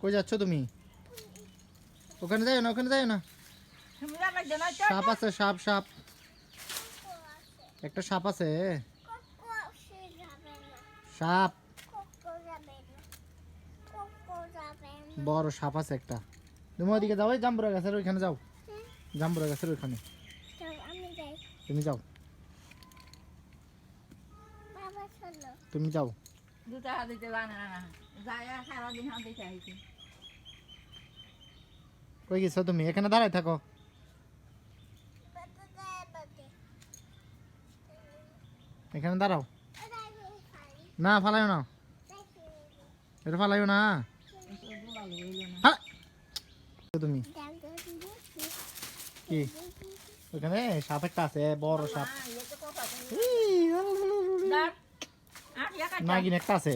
কই যাচ্ছ তুমি? ওখানে যাও না, ওখানে যাও না। সাপ আছে, সাপ সাপ একটা সাপ আছে। সাপ বড় সাপ আছে একটা। তুমি ওইদিকে যাও, ওই জাম্বুরা গাছের ওইখানে যাও। জাম্বুরা গাছের ওইখানে তুমি যাও, তুমি যাও। দুটা হাত দিতে বানা না যায় সারাদিন হাত দিতে আইছি। কই গেছো তুমি? এখানে দাঁড়ায় থাকো। এখানে দাঁড়াও। না ফালাইও না, এটা ফালাইও না। হ্যাঁ তুমি কি ওখানে সাপ একটা আছে, বড় সাপ। নাগিন একটা আছে।